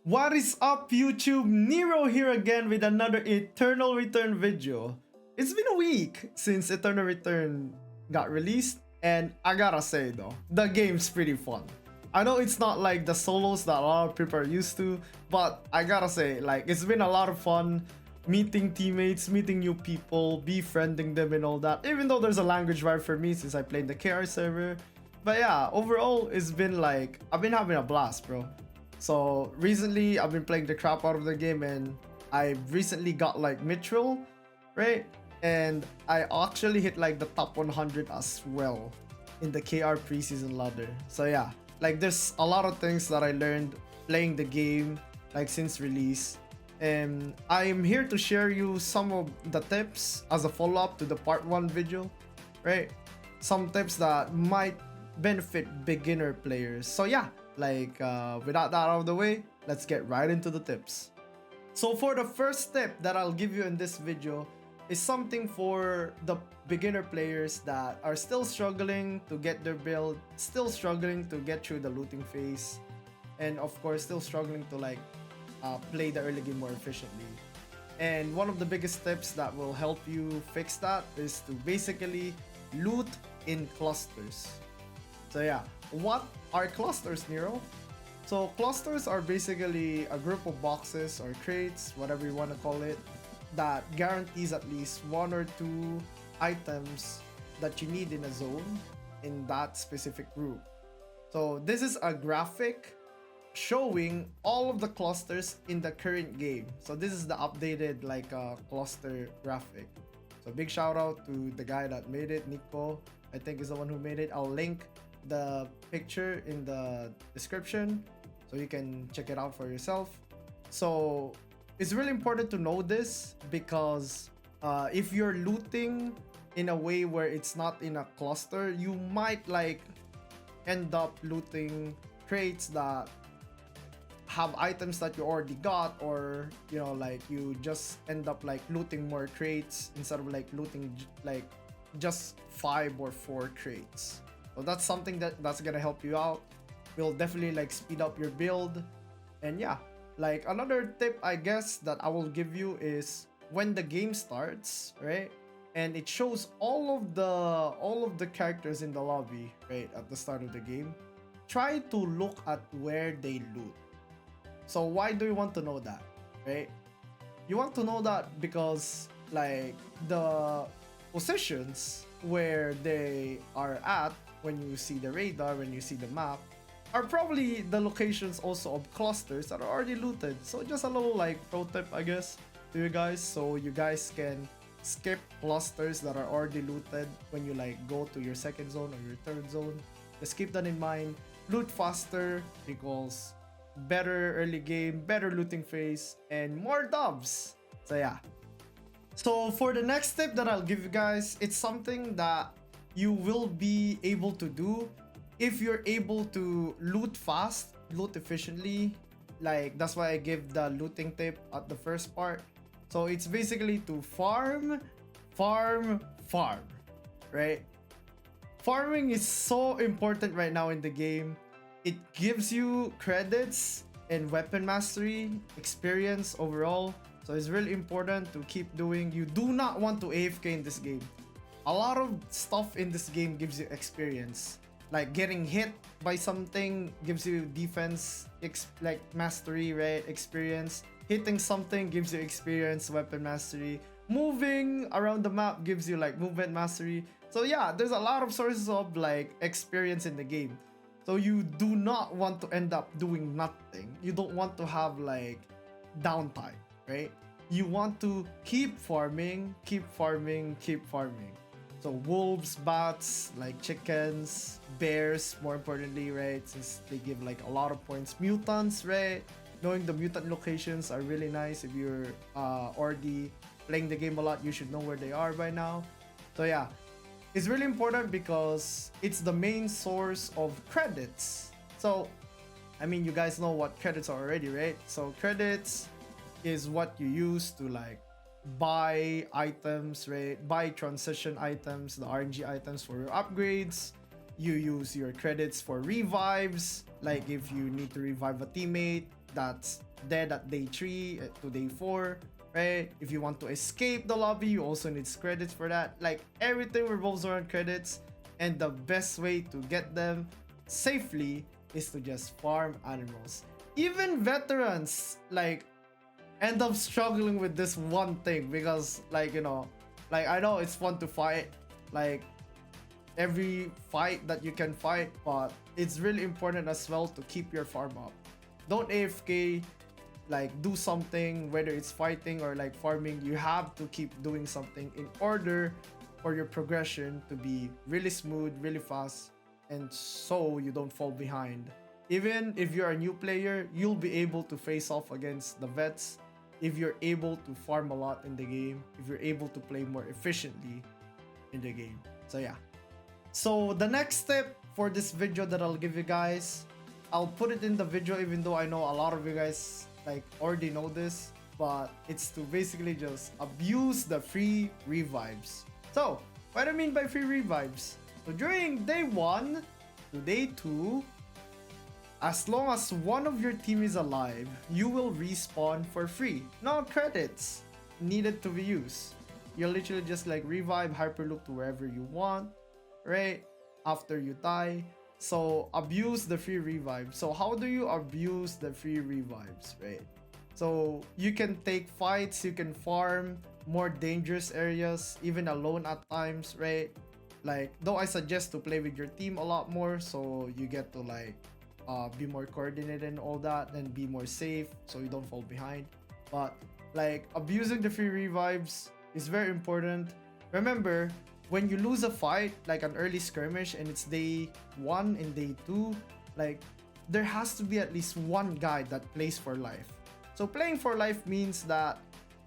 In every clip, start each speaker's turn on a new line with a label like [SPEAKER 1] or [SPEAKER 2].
[SPEAKER 1] What is up, YouTube? Nero here again with another Eternal Return video. It's been a week since Eternal Return got released, and I gotta say though, the game's pretty fun. I know it's not like the solos that a lot of people are used to, but I gotta say, like, it's been a lot of fun meeting teammates, meeting new people, befriending them and all that, even though there's a language barrier for me since I played the KR server. But yeah, overall, it's been like, I've been having a blast, bro. So recently, I've been playing the crap out of the game, and I recently got like Mithril, right? And I actually hit like the top 100 as well in the KR preseason ladder. So yeah, like there's a lot of things that I learned playing the game like since release. And I'm here to share you some of the tips as a follow-up to the part 1 video, right? Some tips that might benefit beginner players. So yeah, without that out of the way, let's get right into the tips. So for the first tip that I'll give you in this video is something for the beginner players that are still struggling to get their build, still struggling to get through the looting phase, and of course still struggling to play the early game more efficiently. And one of the biggest tips that will help you fix that is to basically loot in clusters. So yeah, what are clusters, Nero? So clusters are basically a group of boxes or crates, whatever you want to call it, that guarantees at least one or two items that you need in a zone in that specific group. So this is a graphic showing all of the clusters in the current game. So this is the updated cluster graphic. So big shout out to the guy that made it, Nico. I think is the one who made it. I'll link the picture in the description so you can check it out for yourself. So it's really important to know this because if you're looting in a way where it's not in a cluster, you might end up looting crates that have items that you already got, or you just end up looting more crates instead of looting just 5 or 4 crates. So that's something that's gonna help you out. Will definitely speed up your build. And yeah, another tip I guess that I will give you is when the game starts, right? And it shows all of the characters in the lobby, right, at the start of the game. Try to look at where they loot. So why do you want to know that, right? You want to know that because the positions where they are at when you see the radar, when you see the map, are probably the locations also of clusters that are already looted. So just a little pro tip, I guess, to you guys, so you guys can skip clusters that are already looted when you go to your second zone or your third zone. Just keep that in mind. Loot faster equals better early game, better looting phase, and more dubs. So yeah. So for the next tip that I'll give you guys, it's something that you will be able to do if you're able to loot fast, loot efficiently. That's why I give the looting tip at the first part. So it's basically to farm, right? Farming is so important right now in the game. It gives you credits and weapon mastery, experience overall. So it's really important to keep doing. You do not want to AFK in this game. A lot of stuff in this game gives you experience. Like getting hit by something gives you defense, mastery, right? Experience. Hitting something gives you experience, weapon mastery. Moving around the map gives you movement mastery. So yeah, there's a lot of sources of experience in the game. So you do not want to end up doing nothing. You don't want to have downtime, right? You want to keep farming. So wolves, bats, chickens, bears, more importantly, right? Since they give a lot of points. Mutants, right? Knowing the mutant locations are really nice. If you're already playing the game a lot, you should know where they are by now. So yeah, it's really important because it's the main source of credits. So, I mean, you guys know what credits are already, right? So credits is what you use to buy items, right? Buy transition items, the RNG items for your upgrades. You use your credits for revives, like if you need to revive a teammate that's dead at day 3 to day 4, right? If you want to escape the lobby, you also need credits for that. Like everything revolves around credits, and the best way to get them safely is to just farm animals. Even veterans like end up struggling with this one thing because, like, you know, like I know it's fun to fight like every fight that you can fight, but it's really important as well to keep your farm up. Don't AFK, like do something, whether it's fighting or like farming. You have to keep doing something in order for your progression to be really smooth, really fast, and so you don't fall behind. Even if you're a new player, you'll be able to face off against the vets if you're able to farm a lot in the game, if you're able to play more efficiently in the game. So yeah. So the next step for this video that I'll give you guys, I'll put it in the video even though I know a lot of you guys like already know this, but it's to basically just abuse the free revives. So what do I mean by free revives? So during day 1 to day 2, as long as one of your team is alive, you will respawn for free. No credits needed to be used. You'll literally just like revive, hyperloop to wherever you want, right? After you die. So abuse the free revive. So how do you abuse the free revives, right? So you can take fights, you can farm more dangerous areas, even alone at times, right? Like, though I suggest to play with your team a lot more, so you get to like be more coordinated and all that, and be more safe so you don't fall behind. But like abusing the free revives is very important. Remember, when you lose a fight, like an early skirmish, and it's day 1 and day 2, like there has to be at least one guy that plays for life. So playing for life means that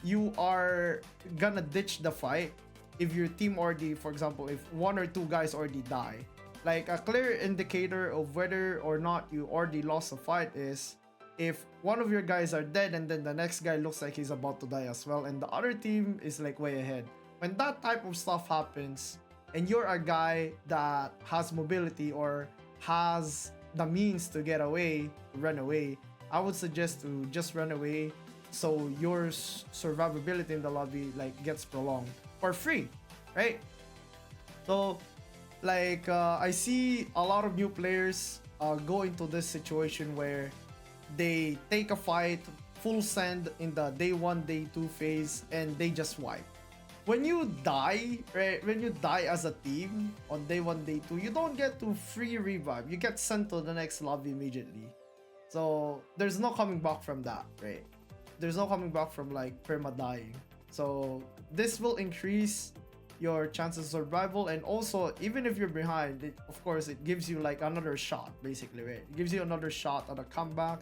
[SPEAKER 1] you are gonna ditch the fight if your team already, for example, if 1 or 2 guys already die. Like a clear indicator of whether or not you already lost a fight is if one of your guys are dead and then the next guy looks like he's about to die as well, and the other team is like way ahead. When that type of stuff happens and you're a guy that has mobility or has the means to get away, run away, I would suggest to just run away so your survivability in the lobby like gets prolonged for free, right? So like I see a lot of new players go into this situation where they take a fight full send in the day 1, day 2 phase, and they just wipe. When you die, right? When you die as a team on day 1, day 2, you don't get to free revive. You get sent to the next lobby immediately. So there's no coming back from that, right? There's no coming back from like perma dying. So this will increase your chances of survival, and also even if you're behind, of course it gives you like another shot basically, right? It gives you another shot at a comeback.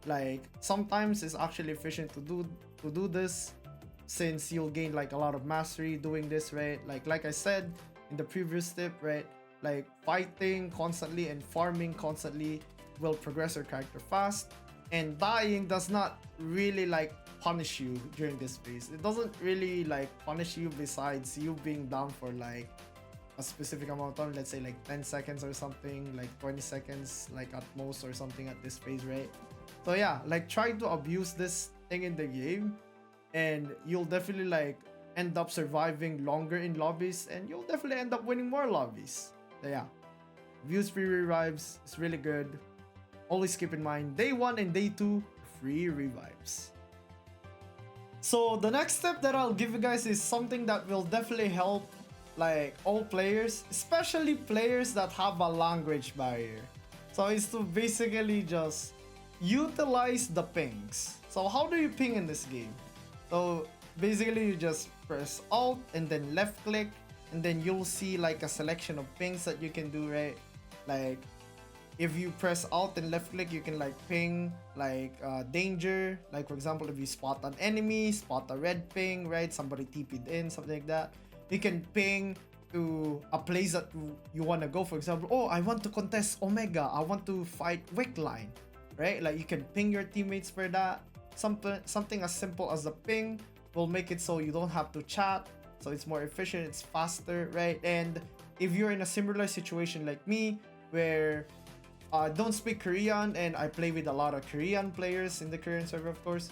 [SPEAKER 1] Like sometimes it's actually efficient to do this, since you'll gain like a lot of mastery doing this, right? Like I said in the previous tip, right? Like fighting constantly and farming constantly will progress your character fast, and dying does not really like punish you during this phase. It doesn't really like punish you besides you being down for like a specific amount of time, let's say like 10 seconds or something, like 20 seconds like at most or something at this phase, right? So yeah, like try to abuse this thing in the game, and you'll definitely like end up surviving longer in lobbies, and you'll definitely end up winning more lobbies. So yeah, abuse free revives is really good. Always keep in mind day 1 and day 2 free revives. So the next step that I'll give you guys is something that will definitely help like all players, especially players that have a language barrier. So it's to basically just utilize the pings. So how do you ping in this game? So basically you just press Alt and then left click, and then you'll see like a selection of pings that you can do, right? Like if you press Alt and left click, you can like ping like danger. Like for example, if you spot an enemy, spot a red ping, right? Somebody TP'd in, something like that. You can ping to a place that you want to go. For example, oh, I want to contest Omega. I want to fight Wick Line, right? Like you can ping your teammates for that. Something as simple as a ping will make it so you don't have to chat. So it's more efficient, it's faster, right? And if you're in a similar situation like me, where don't speak Korean and I play with a lot of Korean players in the Korean server, of course,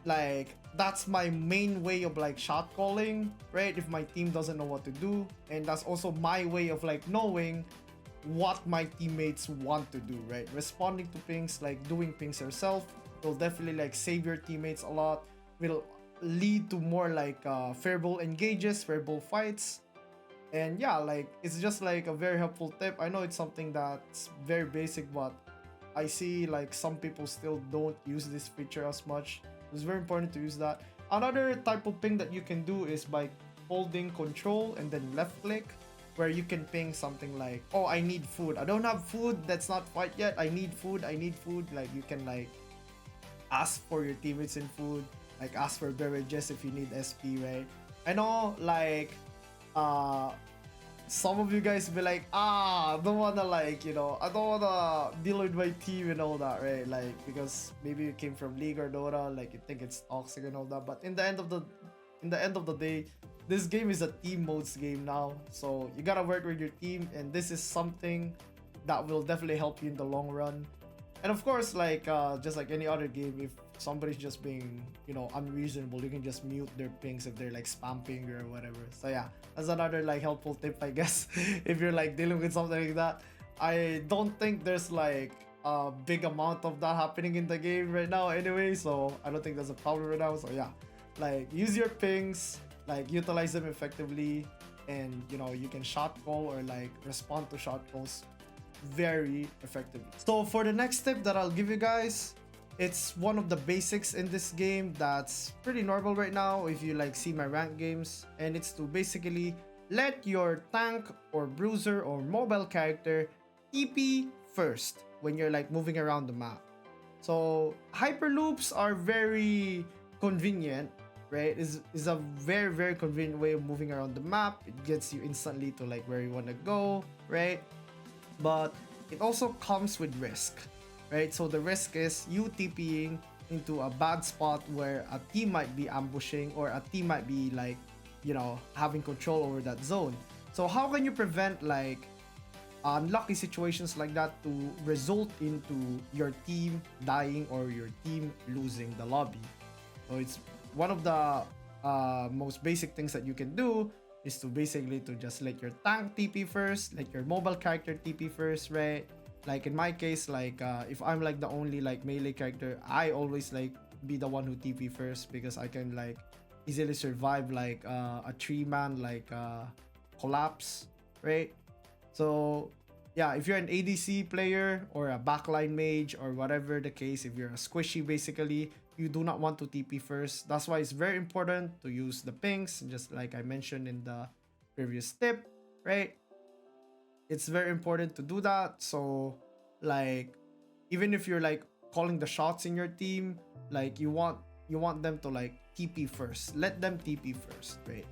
[SPEAKER 1] like that's my main way of like shot calling, right? If my team doesn't know what to do, and that's also my way of like knowing what my teammates want to do, right? Responding to pings, like doing pings yourself, will definitely like save your teammates a lot, will lead to more like favorable engages, favorable fights. And yeah, like it's just like a very helpful tip. I know it's something that's very basic, but I see like some people still don't use this feature as much. It's very important to use that. Another type of ping that you can do is by holding control and then left click, where you can ping something like, oh, I need food, I don't have food, that's not fight yet, I need food, I need food. Like you can like ask for your teammates in food, like ask for beverages if you need SP, right? I know like some of you guys be like, I don't wanna like, you know, I don't wanna deal with my team and all that, right? Like because maybe you came from League or Dota, like you think it's toxic and all that. But in the end of the day, this game is a team modes game now, so you gotta work with your team, and this is something that will definitely help you in the long run. And of course, like just like any other game, if somebody's just being, you know, unreasonable, you can just mute their pings if they're like spamming or whatever. So yeah, that's another like helpful tip, I guess. If you're like dealing with something like that. I don't think there's like a big amount of that happening in the game right now anyway, so I don't think there's a problem right now. So yeah, like use your pings, like utilize them effectively, and you know, you can shot call or like respond to shot calls very effectively. So for the next tip that I'll give you guys, it's one of the basics in this game that's pretty normal right now if you like see my rank games, and it's to basically let your tank or bruiser or mobile character TP first when you're like moving around the map. So hyperloops are very convenient, right? Is a very convenient way of moving around the map. It gets you instantly to like where you want to go, right? But it also comes with risk, right? So the risk is you TPing into a bad spot where a team might be ambushing, or a team might be like, you know, having control over that zone. So how can you prevent like unlucky situations like that to result into your team dying or your team losing the lobby? So it's one of the most basic things that you can do is to basically to just let your tank TP first, let your mobile character TP first, right? Like in my case, like if I'm like the only like melee character, I always like be the one who TP first, because I can like easily survive like a 3-man like collapse, right? So yeah, if you're an ADC player or a backline mage or whatever the case, if you're a squishy basically, you do not want to TP first. That's why it's very important to use the pings, just like I mentioned in the previous tip, right? It's very important to do that. So like even if you're like calling the shots in your team, like you want them to like TP first. Let them TP first, right?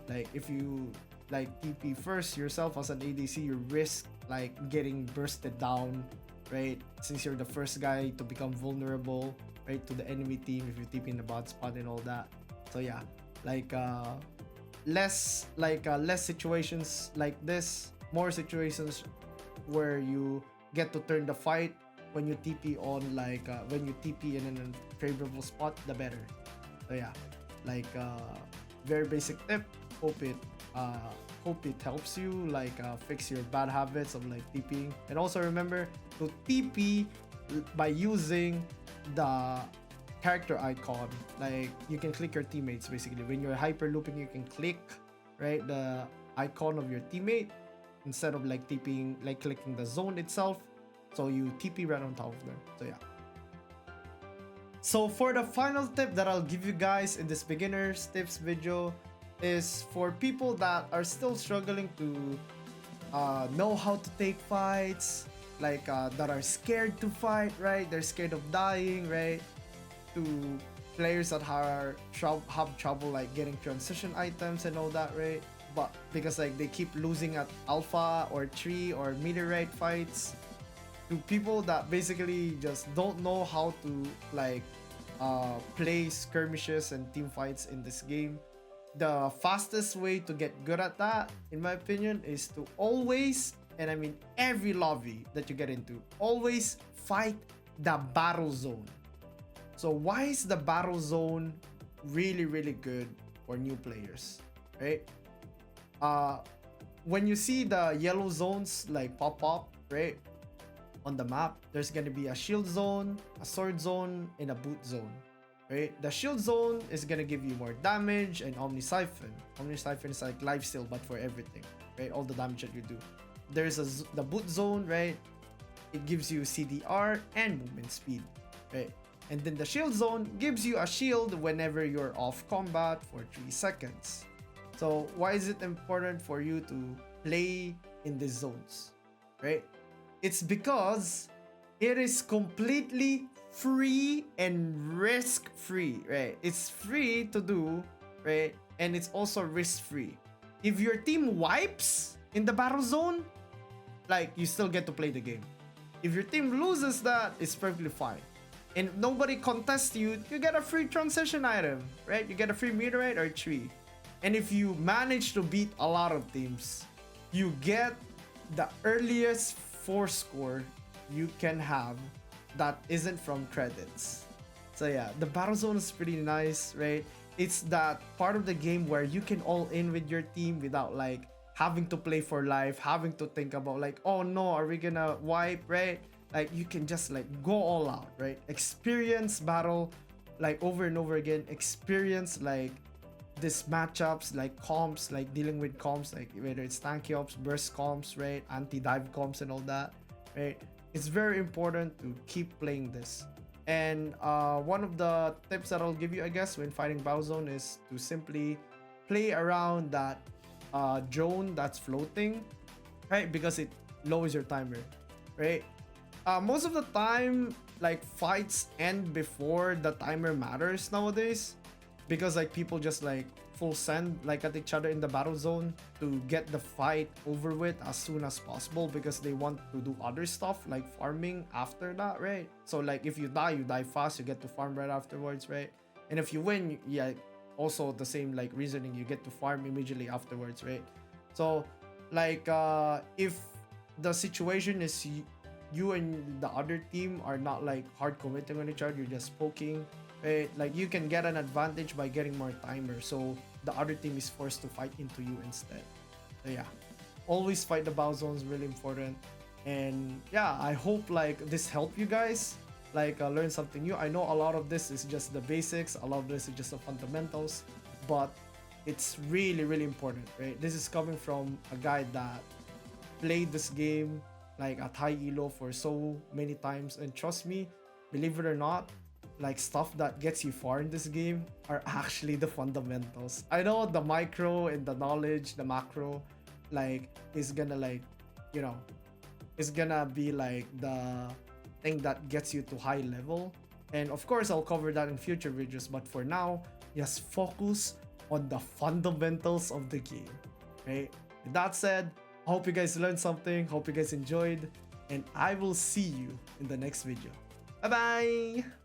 [SPEAKER 1] Like if you like TP first yourself as an ADC, you risk like getting bursted down, right? Since you're the first guy to become vulnerable, right, to the enemy team if you TP in the bot spot and all that. So yeah, like less situations like this, more situations where you get to turn the fight when you TP on like when you TP in a favorable spot, the better. So yeah, like very basic tip. Hope it helps you like fix your bad habits of like TPing. And also remember to TP by using the character icon. Like you can click your teammates basically when you're hyper looping. You can click right the icon of your teammate instead of like TPing, like clicking the zone itself. So you TP right on top of them. So yeah. So for the final tip that I'll give you guys in this beginners tips video is for people that are still struggling to know how to take fights, like that are scared to fight, right? They're scared of dying, right? To players that have trouble like getting transition items and all that, right? But because like they keep losing at alpha or 3 or meteorite fights, to people that basically just don't know how to like play skirmishes and team fights in this game. the fastest way to get good at that, in my opinion, is to always, and I mean every lobby that you get into, always fight the battle zone. So why is the battle zone really, really good for new players, right? When you see the yellow zones like pop up, right, on the map, there's gonna be a shield zone, a sword zone, and a boot zone, right? The shield zone is gonna give you more damage and Omni Siphon. Omni Siphon is like lifesteal but for everything, right? All the damage that you do. There's the boot zone, right? It gives you CDR and movement speed, right? And then the shield zone gives you a shield whenever you're off combat for 3 seconds. So why is it important for you to play in these zones, right? It's because it is completely free and risk-free, right? It's free to do, right? And it's also risk-free. If your team wipes in the battle zone, like, you still get to play the game. If your team loses that, it's perfectly fine. And if nobody contests you, you get a free transition item, right? You get a free meteorite or tree. And if you manage to beat a lot of teams, you get the earliest 4 score you can have that isn't from credits. So yeah, the battle zone is pretty nice, right? It's that part of the game where you can all in with your team without like having to play for life, having to think about like, oh no, are we gonna wipe, right? Like, you can just like go all out, right? Experience battle like over and over again. Experience like this matchups, like comps, like dealing with comps, like whether it's tanky ops, burst comps, right? Anti-dive comps and all that, right? It's very important to keep playing this. And one of the tips that I'll give you, I guess, when fighting battle zone is to simply play around that drone that's floating, right? Because it lowers your timer, right? Most of the time, like, fights end before the timer matters nowadays, because like people just like full send like at each other in the battle zone to get the fight over with as soon as possible, because they want to do other stuff like farming after that, right? So like if you die fast, you get to farm right afterwards, right? And if you win, yeah, also the same like reasoning, you get to farm immediately afterwards, right? So like if the situation is you and the other team are not like hard committing on each other, you're just poking, right? Like, you can get an advantage by getting more timer, so the other team is forced to fight into you instead. So yeah, always fight the battle zones, really important. And yeah, I hope like this helped you guys like learn something new. I know a lot of this is just the basics, a lot of this is just the fundamentals, but it's really, really important, right? This is coming from a guy that played this game like at high elo for so many times, and trust me, believe it or not, like stuff that gets you far in this game are actually the fundamentals. I know the micro and the knowledge, the macro, like is gonna like, you know, is gonna be like the thing that gets you to high level. And of course, I'll cover that in future videos, but for now, just focus on the fundamentals of the game, right? With that said, I hope you guys learned something, hope you guys enjoyed, and I will see you in the next video. Bye bye!